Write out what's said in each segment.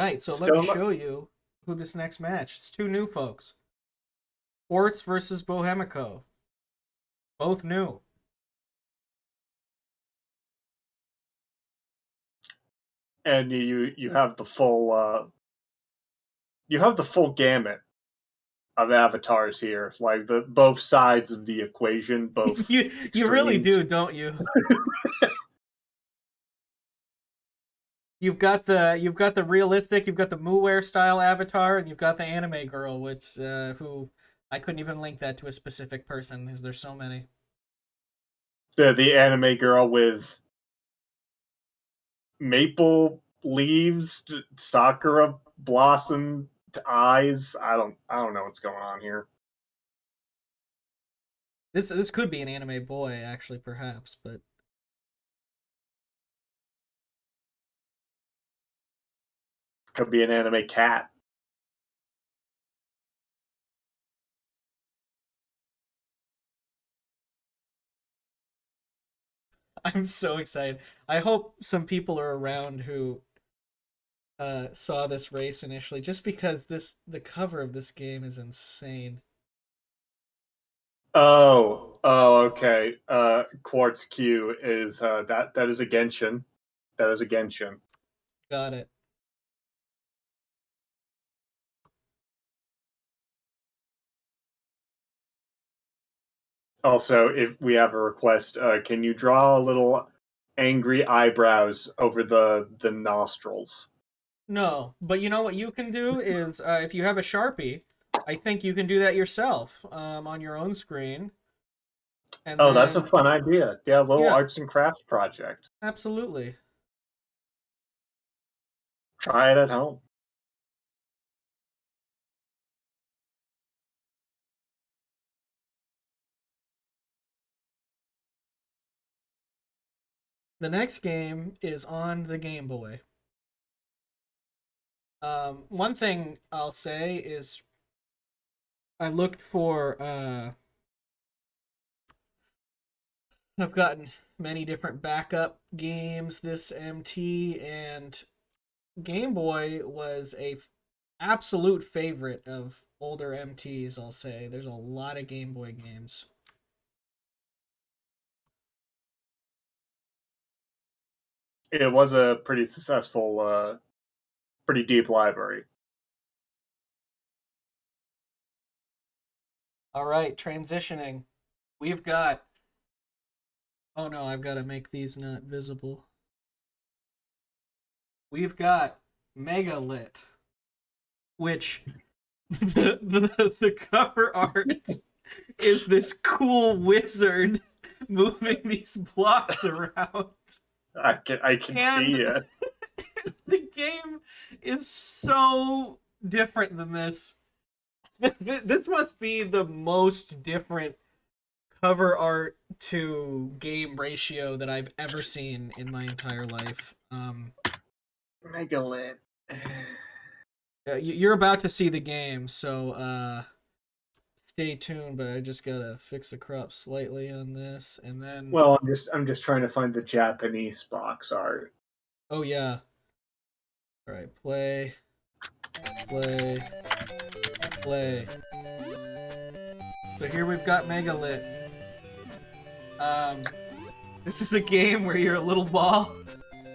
Right, so let me Still, show you who this next match. It's two new folks. Quartz versus Bohemico. Both new. and you have the full gamut of avatars here, like the both sides of the equation, both You really extremes. do, don't you? You've got the realistic, you've got the Muware style avatar, and you've got the anime girl, which who I couldn't even link that to a specific person because there's so many. The anime girl with maple leaves, sakura blossom eyes. I don't know what's going on here. This could be an anime boy, actually, perhaps, but Could be an anime cat. I'm so excited. I hope some people are around who saw this race initially, just because the cover of this game is insane. Okay. Quartz Q is that is a Genshin. That is a Genshin. Got it. Also, if we have a request, can you draw a little angry eyebrows over the nostrils? No, but you know what you can do is if you have a Sharpie, I think you can do that yourself on your own screen, and Oh, that's a then fun idea. Yeah, a little yeah, arts and crafts project. absolutely. Try it at home. The next game is on the Game Boy. One thing I'll say is I looked for. I've gotten many different backup games this MT, and Game Boy was a absolute favorite of older MTs. I'll say there's a lot of Game Boy games. It was a pretty successful, pretty deep library. All right, transitioning. We've got. Oh no, I've got to make these not visible. We've got Megalit, which the cover art is this cool wizard moving these blocks around. I can see And it. the game is so different than this. This must be the most different cover art to game ratio that I've ever seen in my entire life. Megalit. You're about to see the game, so stay tuned. But I just gotta fix the crop slightly on this, and then Well, I'm just trying to find the Japanese box art. oh yeah, all right, play, play, play. So here we've got Megalit. Um, this is a game where you're a little ball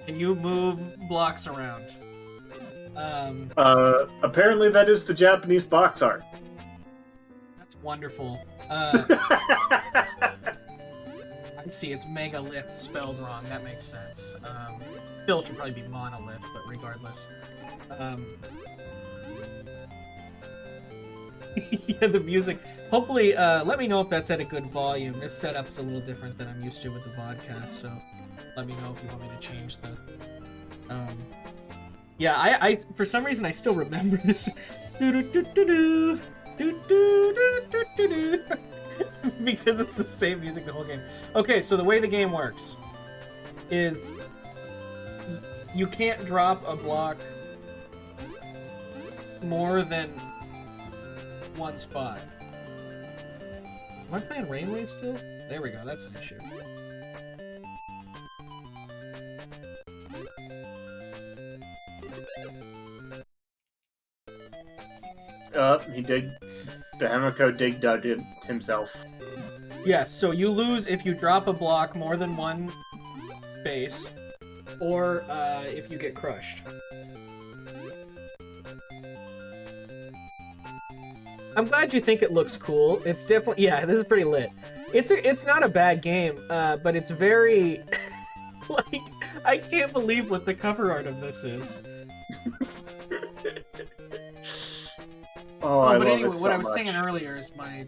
and you move blocks around. Um, Apparently that is the Japanese box art. that's wonderful. I see it's Megalith spelled wrong. That makes sense. Still should probably be monolith, but regardless. Yeah, the music. Hopefully, let me know if that's at a good volume. This setup's a little different than I'm used to with the podcast, so let me know if you want me to change the. Yeah, I for some reason I still remember this. Because it's the same music the whole game. Okay, so the way the game works is you can't drop a block more than one spot. Am I playing Rainwave still? There we go, that's an issue. He digged... Bohemico dug it himself. Yes, so you lose if you drop a block more than one space, or if you get crushed. I'm glad you think it looks cool. It's definitely... Yeah, this is pretty lit. It's not a bad game, but it's very... like, I can't believe what the cover art of this is. But anyway, what I was saying earlier is my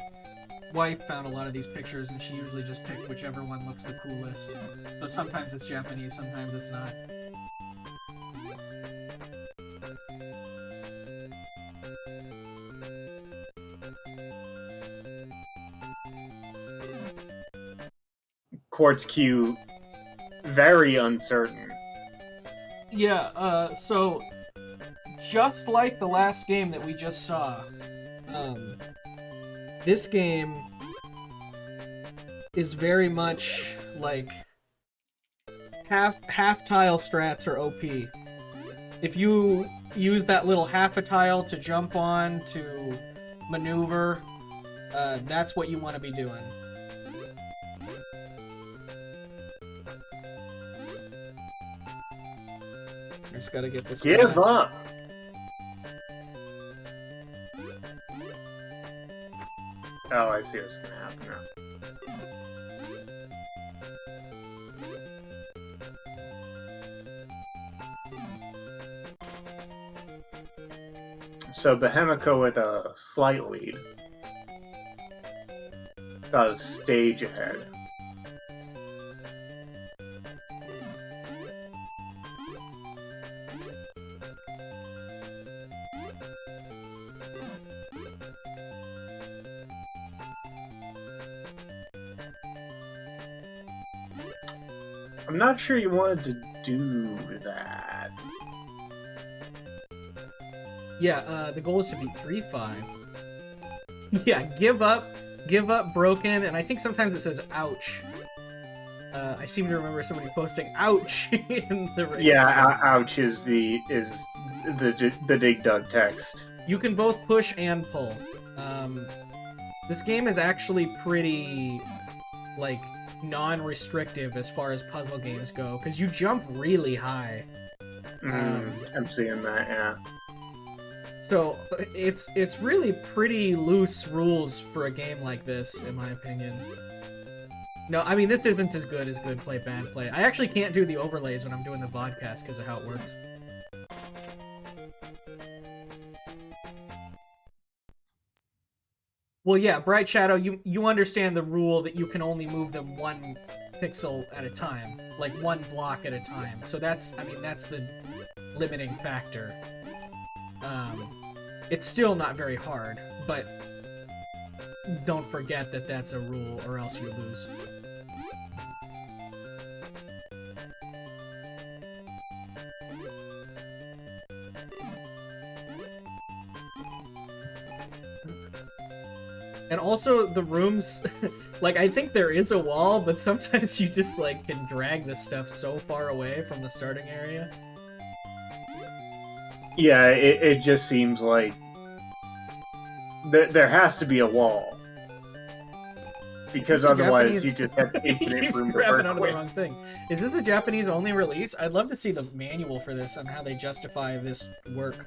wife found a lot of these pictures, and she usually just picked whichever one looked the coolest. So sometimes it's Japanese, sometimes it's not. Quartz Q, very uncertain. Yeah, so just like the last game that we just saw, this game is very much like half tile strats are OP. If you use that little half a tile to jump on to maneuver, that's what you want to be doing. I just gotta get this. Give up. Oh, I see what's gonna happen now. So Bohemico with a slight lead. Got a stage ahead. I'm not sure you wanted to do that. Yeah, the goal is to beat 3-5. Yeah, give up, broken, and I think sometimes it says ouch. I seem to remember somebody posting ouch in the race. Yeah, ouch is the Dig Dug text. You can both push and pull. This game is actually pretty, like, non-restrictive as far as puzzle games go, because you jump really high. I'm seeing that, yeah. So it's really pretty loose rules for a game like this, in my opinion. No, I mean, this isn't as good as Good Play, Bad Play. I actually can't do the overlays when I'm doing the vodcast because of how it works. Well, yeah, Bright Shadow, you understand the rule that you can only move them one pixel at a time, like one block at a time. So that's the limiting factor. It's still not very hard, but don't forget that that's a rule or else you lose. And also, the rooms, like, I think there is a wall, but sometimes you just, like, can drag the stuff so far away from the starting area. Yeah, it just seems like there has to be a wall. Because otherwise you just have infinite room to work onto with. The wrong thing. Is this a Japanese-only release? I'd love to see the manual for this on how they justify this work.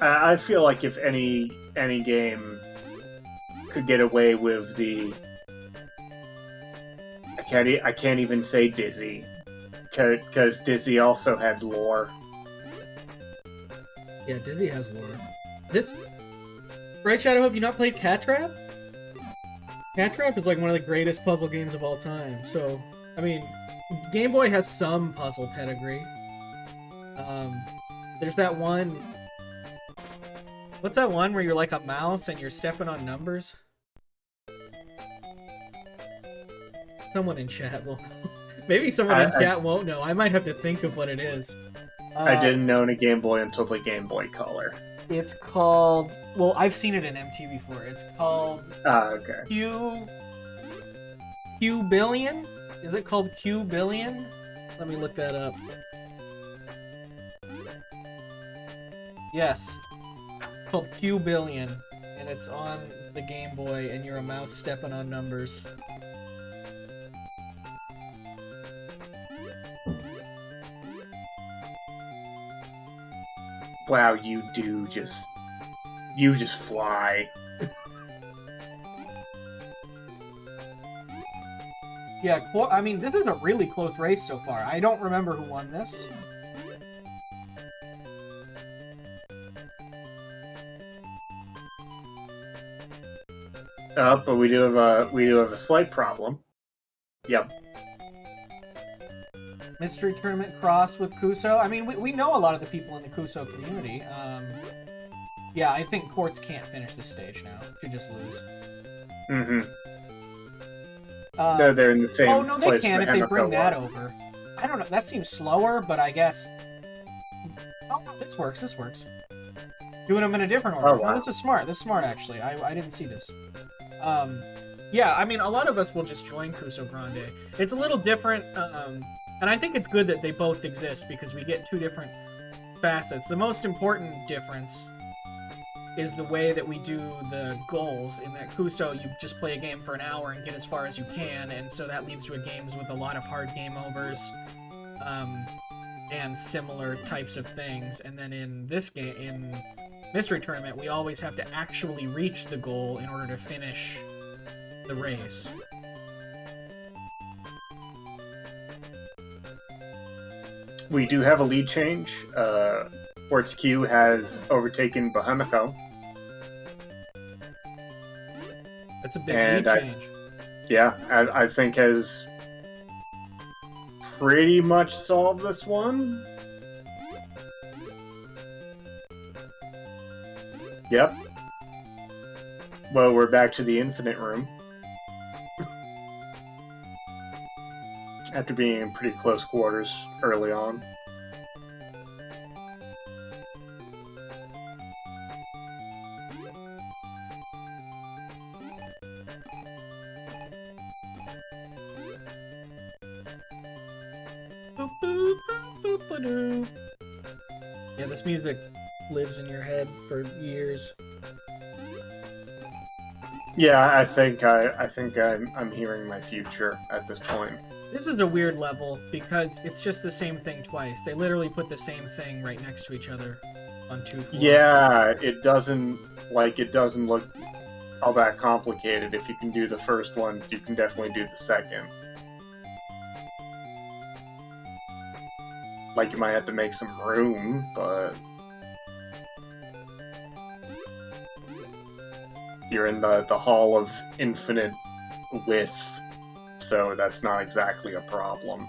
I feel like if any game could get away with the... I can't even say Dizzy. Because Dizzy also had lore. Yeah, Dizzy has lore. This... Bright Shadow, have you not played Cat Trap? Cat Trap is like one of the greatest puzzle games of all time. So, I mean, Game Boy has some puzzle pedigree. There's that one... What's that one where you're like a mouse and you're stepping on numbers? Someone in chat will know. Maybe someone in chat won't know. I might have to think of what it is. I didn't know in a Game Boy until the Game Boy Color. It's called... Well, I've seen it in MT before. It's called... Okay. Q billion? Is it called Q billion? Let me look that up. Yes. It's called Q billion. And it's on the Game Boy, and you're a mouse stepping on numbers. Wow, you just fly. Yeah, I mean, this is a really close race so far. I don't remember who won this. But we do have a slight problem. Yep. Mystery Tournament cross with Kuso. I mean, we know a lot of the people in the Kuso community. Yeah, I think Quartz can't finish this stage now. Should just lose. Mm-hmm. No, they're in the same. Oh no, they place can if they Bohemico bring that was. over. I don't know. That seems slower, but I guess. Oh no, this works. This works. Doing them in a different order. Oh, wow. No, this is smart. This is smart actually. I didn't see this. Yeah, I mean, a lot of us will just join Kuso Grande. It's a little different, and I think it's good that they both exist because we get two different facets. The most important difference is the way that we do the goals. In that Kuso, you just play a game for an hour and get as far as you can, and so that leads to games with a lot of hard game overs, and similar types of things. And then in this game, in Mystery Tournament, we always have to actually reach the goal in order to finish the race. We do have a lead change. Quartz Q has overtaken Bohemico. That's a big And lead change. Yeah, I think has pretty much solved this one. Yep. Well, we're back to the infinite room. After being in pretty close quarters early on. Yeah, this music lives in your head for years. Yeah, I think I'm hearing my future at this point. This is a weird level because it's just the same thing twice. They literally put the same thing right next to each other on 2-4. Yeah, it doesn't look all that complicated. If you can do the first one, you can definitely do the second. Like, you might have to make some room, but you're in the Hall of Infinite Width, so that's not exactly a problem.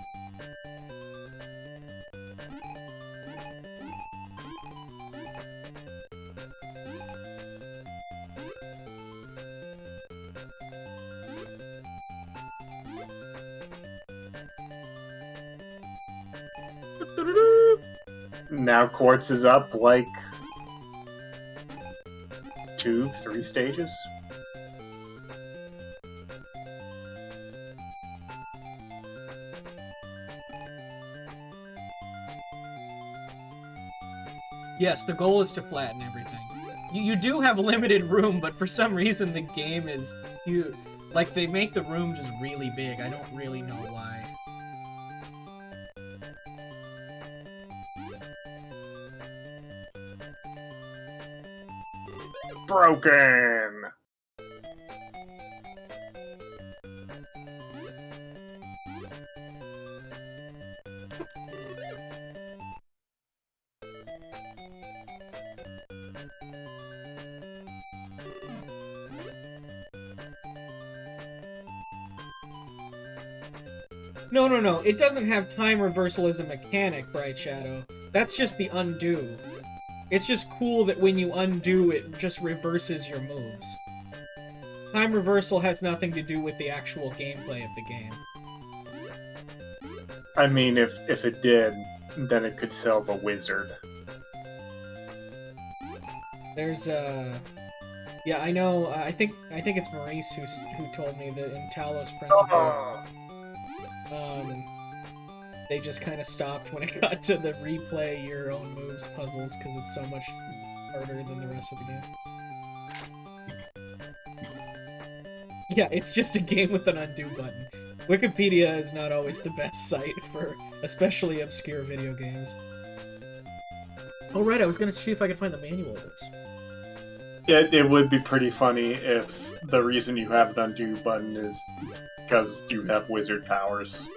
Now Quartz is up like 2-3 stages. Yes, the goal is to flatten everything. You do have limited room, but for some reason the game is like they make the room just really big. I don't really know why. Broken! No. It doesn't have time reversal as a mechanic, Bright Shadow. That's just the undo. It's just cool that when you undo, it just reverses your moves. Time reversal has nothing to do with the actual gameplay of the game. I mean, if it did, then it could solve a wizard. There's Yeah, I know. I think it's Maurice who told me that in Talos Principle, um, they just kind of stopped when it got to the replay your own moves puzzles because it's so much harder than the rest of the game. Yeah, it's just a game with an undo button. Wikipedia is not always the best site for especially obscure video games. Oh right, I was gonna see if I could find the manual of this. It would be pretty funny if the reason you have the undo button is because you have wizard powers.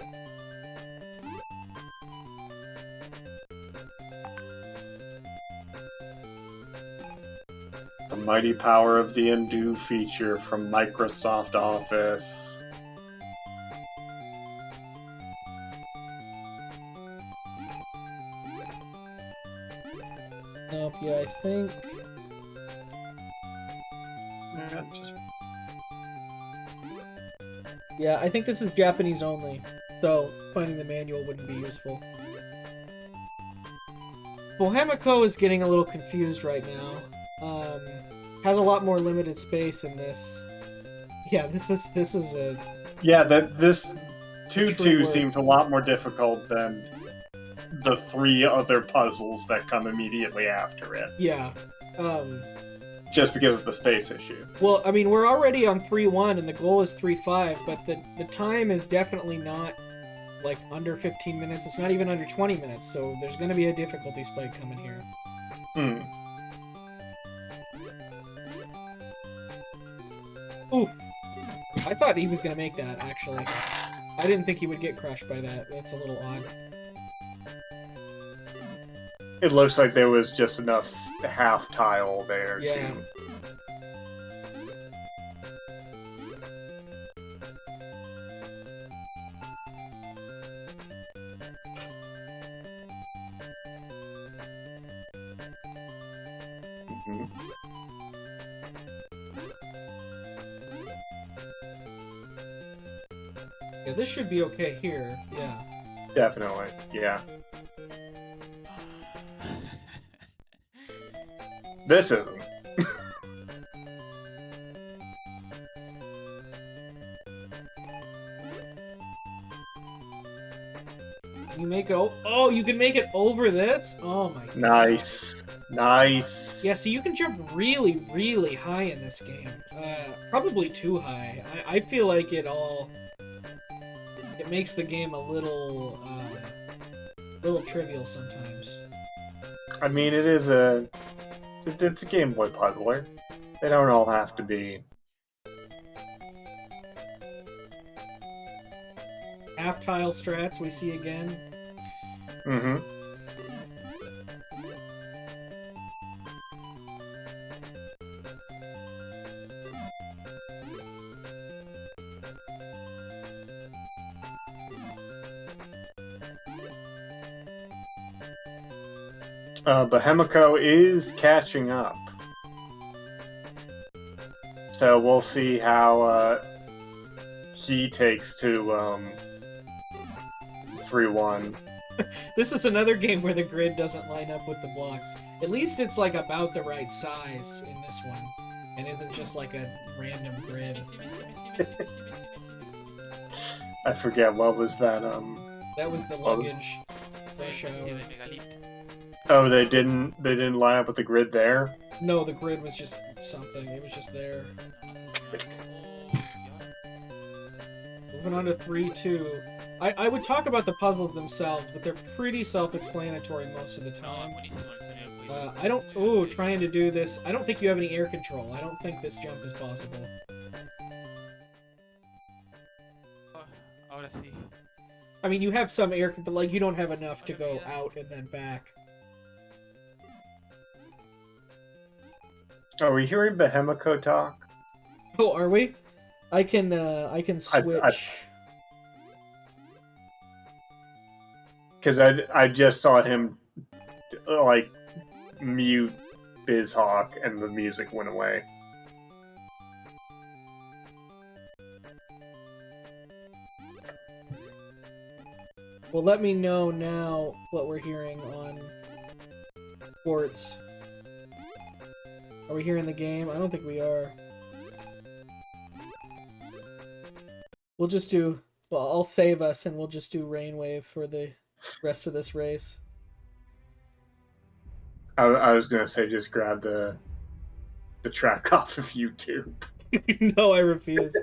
The mighty power of the undo feature from Microsoft Office. Nope, yeah, I think... Yeah, I think this is Japanese only, so finding the manual wouldn't be useful. Bohemico is getting a little confused right now. Has a lot more limited space in this. Yeah, this is a... Yeah, this 2-2 seems a lot more difficult than the 3 other puzzles that come immediately after it. Yeah. Just because of the space issue. Well, I mean, we're already on 3-1 and the goal is 3-5, but the time is definitely not like under 15 minutes. It's not even under 20 minutes, so there's going to be a difficulty spike coming here. Ooh. I thought he was going to make that, actually. I didn't think he would get crushed by that. That's a little odd. It looks like there was just enough half tile there, yeah. too. Yeah, this should be okay here. Yeah. Definitely, yeah. This isn't. You make it... Oh, you can make it over this? Oh my god. Nice. Nice. Yeah, see, you can jump really, really high in this game. Probably too high. I feel like it makes the game a little trivial sometimes. I mean, it's a Game Boy puzzler. They don't all have to be. Half tile strats we see again. Mm-hmm. Bohemico is catching up. So we'll see how he takes to 3-1. This is another game where the grid doesn't line up with the blocks. At least it's like about the right size in this one, and isn't just like a random grid. I forget, what was that? That was the luggage. Oh, they didn't line up with the grid there? No, the grid was just something. It was just there. Moving on to 3-2. I would talk about the puzzles themselves, but they're pretty self-explanatory most of the time. I don't... Ooh, trying to do this. I don't think you have any air control. I don't think this jump is possible. I mean, you have some air, but like you don't have enough to go out and then back. Are we hearing Bohemico talk? Oh, are we? I can switch. Because I just saw him like mute BizHawk and the music went away. Well, let me know now what we're hearing on Quartz. Are we here in the game? I don't think we are. We'll just do... Well, I'll save us and we'll just do Rainwave for the rest of this race. I was gonna say just grab the track off of YouTube. No, I refuse.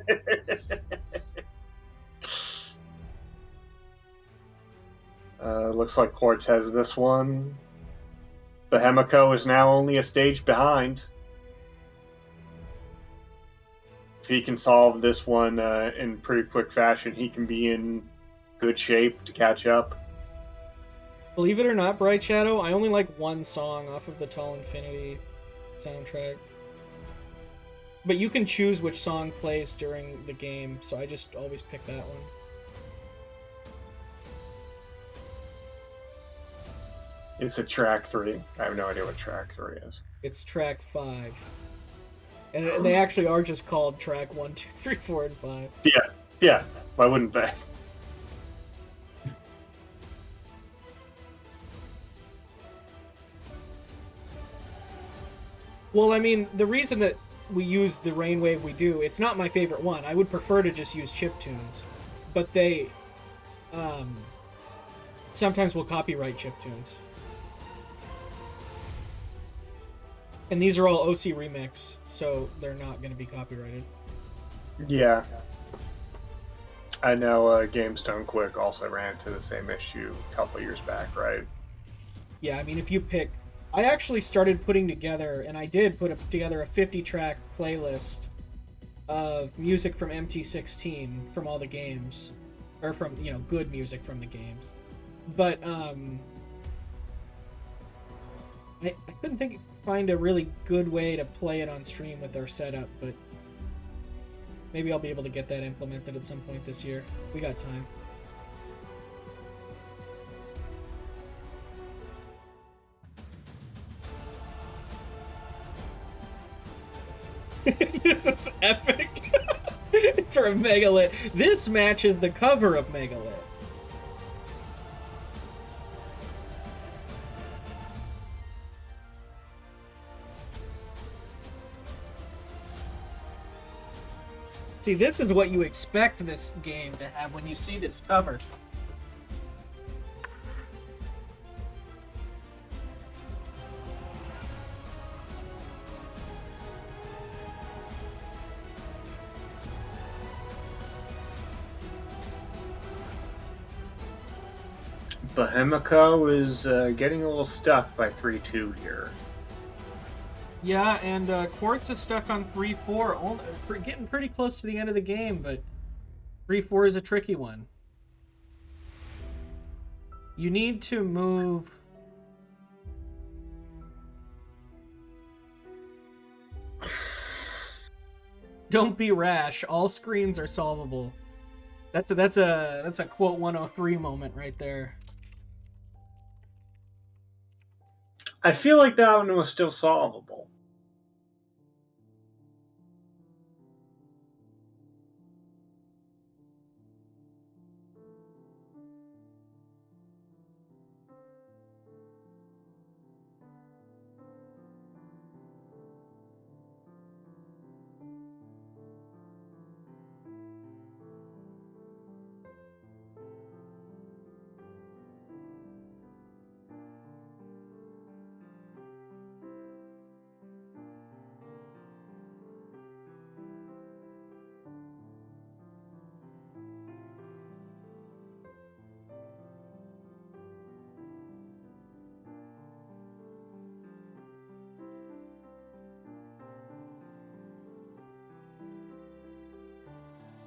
Looks like Quartz has this one. Bohemico is now only a stage behind. If he can solve this one in pretty quick fashion, he can be in good shape to catch up. Believe it or not, Bright Shadow, I only like one song off of the Tall Infinity soundtrack. But you can choose which song plays during the game, so I just always pick that one. It's a track 3. I have no idea what track 3 is. It's track 5. And they actually are just called track 1, 2, 3, 4, and 5. Yeah. Why wouldn't they? Well, I mean, the reason that we use the Rainwave we do, it's not my favorite one. I would prefer to just use chiptunes. But they sometimes will copyright chiptunes. And these are all OC Remix, so they're not going to be copyrighted. Yeah. I know Games Done Quick also ran into the same issue a couple years back, right? Yeah, I mean, if you pick... I actually started putting together, and I did put together a 50-track playlist of music from MT16 from all the games. Or from, good music from the games. But, I couldn't find a really good way to play it on stream with our setup, but maybe I'll be able to get that implemented at some point this year. We got time. This is epic. For a Megalit. This matches the cover of Megalit. See, this is what you expect this game to have when you see this cover. Bohemico is getting a little stuck by 3-2 here. Yeah, and Quartz is stuck on 3-4, getting pretty close to the end of the game, but 3-4 is a tricky one. You need to move... Don't be rash. All screens are solvable. That's a quote 103 moment right there. I feel like that one was still solvable.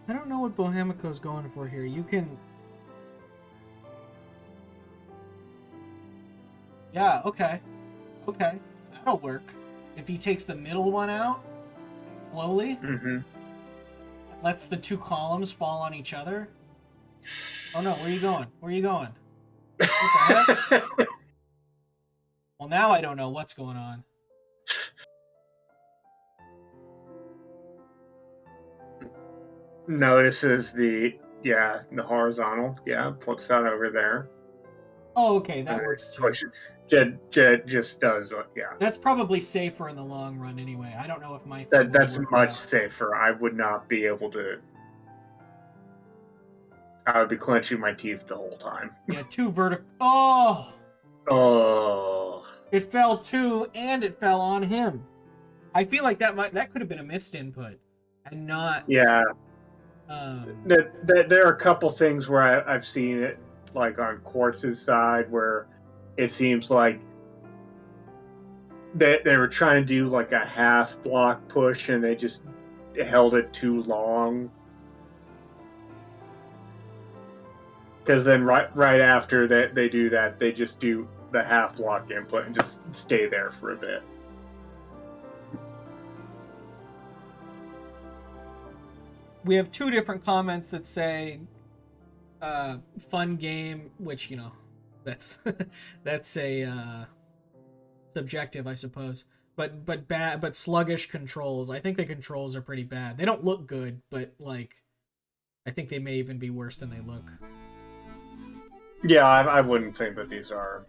I don't know what Bohemico's going for here. You can... Yeah, okay. Okay, that'll work. If he takes the middle one out, slowly, lets the two columns fall on each other. Oh no, where are you going? Where are you going? What the heck? Well, now I don't know what's going on. Notices the horizontal. Yeah, puts that over there. Oh, okay, that works too. just does, yeah. That's probably safer in the long run anyway. I don't know if my thing That's would work much out. safer. I would not be able to. I would be clenching my teeth the whole time. Yeah, 2 vertical. Oh! Oh. It fell too, and it fell on him. I feel like that could have been a missed input, and not. Yeah. Um, There are a couple things where I've seen it, like on Quartz's side, where it seems like they were trying to do like a half block push, and they just held it too long. Because then right after that they do that, they just do the half block input and just stay there for a bit. we have 2 different comments that say fun game, which, you know, that's that's a subjective, I suppose. But bad, but sluggish controls. I think the controls are pretty bad. They don't look good, but like I think they may even be worse than they look. Yeah, I wouldn't think that these are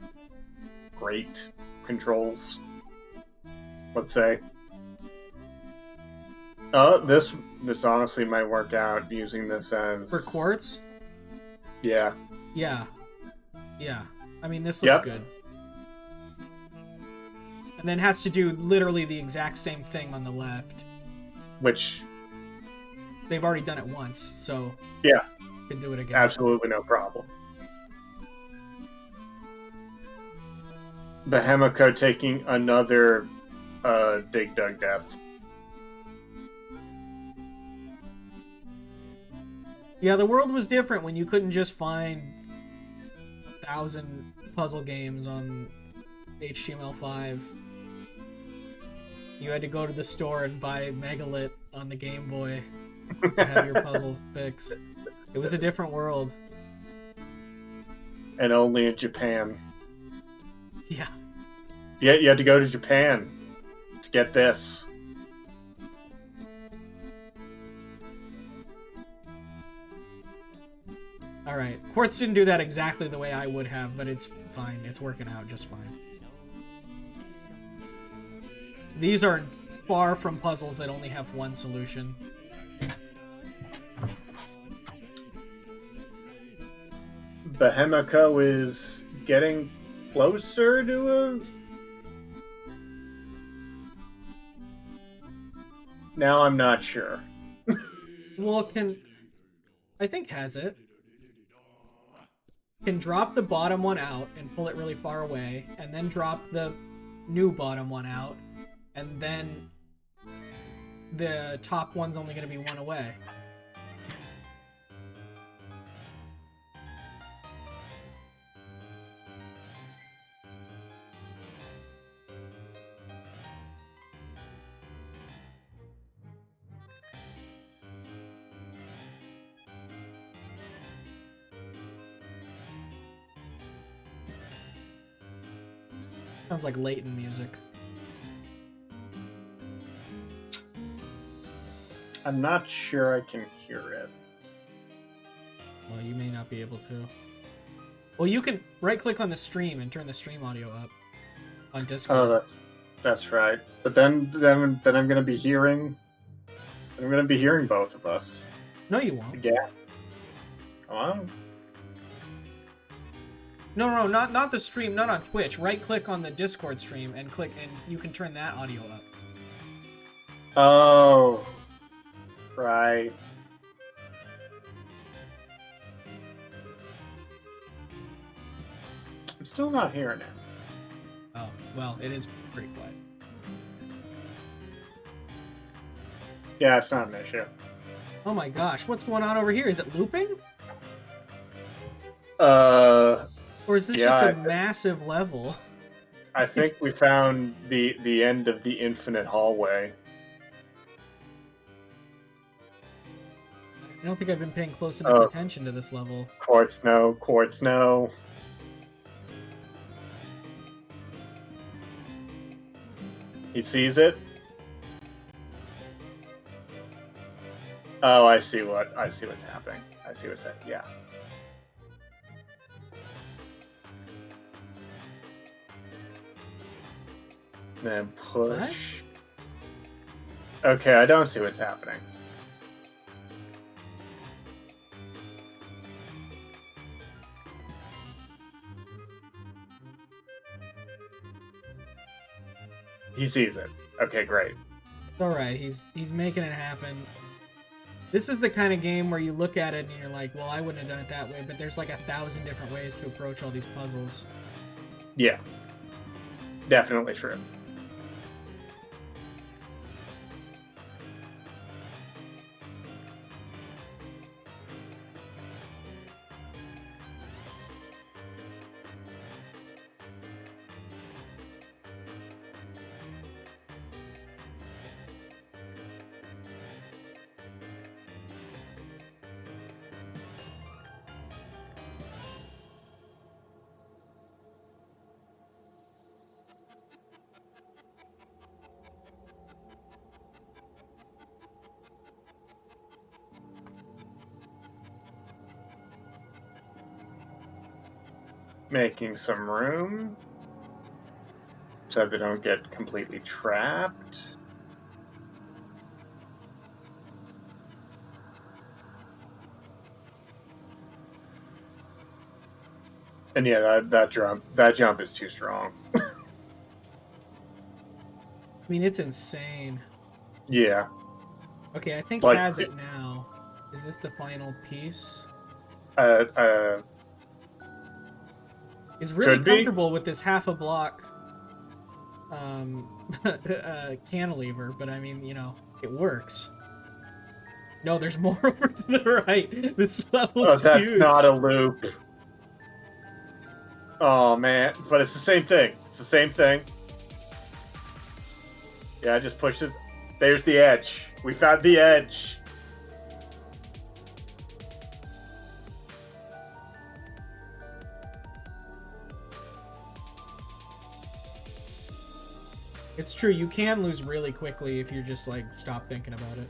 great controls. Let's say. This honestly might work out using this as For Quartz? Yeah. Yeah. I mean, this looks good. And then has to do literally the exact same thing on the left. Which they've already done it once, so yeah, can do it again. Absolutely no problem. Bohemico taking another Dig Dug death. Yeah, the world was different when you couldn't just find 1,000 puzzle games on HTML5. You had to go to the store and buy Megalit on the Game Boy to have your puzzle fix. It was a different world. And only in Japan. Yeah. Yeah, you had to go to Japan to get this. Alright, Quartz didn't do that exactly the way I would have, but it's fine. It's working out just fine. These are far from puzzles that only have one solution. Bohemico is getting closer to a... Now I'm not sure. Well, I think has it. Can drop the bottom one out and pull it really far away, and then drop the new bottom one out, and then the top one's only going to be one away. Sounds like Leighton music. I'm not sure I can hear it. Well, you may not be able to. Well, you can right-click on the stream and turn the stream audio up on Discord. Oh, that's right. But then I'm gonna be hearing. I'm gonna be hearing both of us. No, you won't. Yeah. Come on. No, not the stream, not on Twitch. Right-click on the Discord stream and click, and you can turn that audio up. Oh, right. I'm still not hearing it. Oh, well, it is pretty quiet. Yeah, it's not an issue. Oh my gosh, what's going on over here? Is it looping? Or is this just a massive level? I think we found the end of the infinite hallway. I don't think I've been paying close enough attention to this level. Quartz, no. Quartz, no. He sees it. Oh, I see what's happening. I see what's happening. Yeah. Then push. What? Okay, I don't see what's happening. He sees it. Okay, great. It's alright, he's making it happen. This is the kind of game where you look at it and you're like, well, I wouldn't have done it that way, but there's like 1,000 different ways to approach all these puzzles. Yeah. Definitely true. Making some room so they don't get completely trapped. And yeah, that jump is too strong. I mean, it's insane. Yeah. Okay, I think Like, has it now. Is this the final piece? Is really comfortable with this half a block cantilever, but I mean, you know, it works. No, there's more over to the right. This level's that's huge. not a loop. Oh man, but it's the same thing. It's the same thing. Yeah, just push this. There's the edge. We found the edge. It's true, you can lose really quickly if you just like stop thinking about it.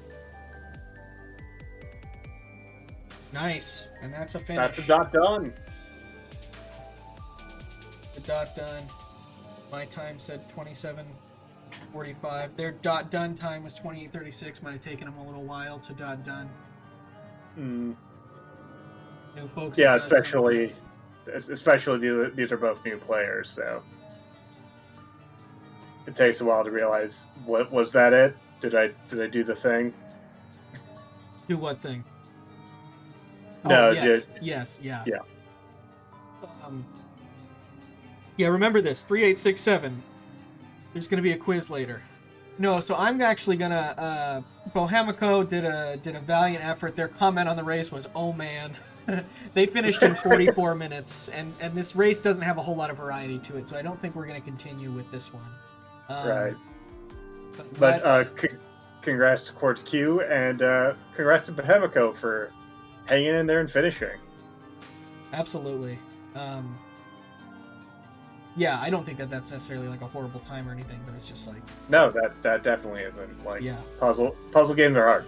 Nice, and that's a finish. That's a dot done. The dot done. My time said 27:45. Their dot done time was 28:36. Might have taken them a little while to dot done. Mm. New folks. Yeah, especially these are both new players, so it takes a while to realize, what was that? It did I do the thing? Do what thing? No, oh, yes, yeah. Yeah, remember this, 3867. There's gonna be a quiz later. No, so I'm actually gonna, Bohemico did a valiant effort. Their comment on the race was, oh man. They finished in 44 minutes, and this race doesn't have a whole lot of variety to it, so I don't think we're gonna continue with this one. Right. But congrats to Quartz Q, and congrats to Bohemico for hanging in there and finishing. Absolutely. Yeah, I don't think that's necessarily like a horrible time or anything, but it's just like... No, that definitely isn't. Like, yeah. puzzle games are hard.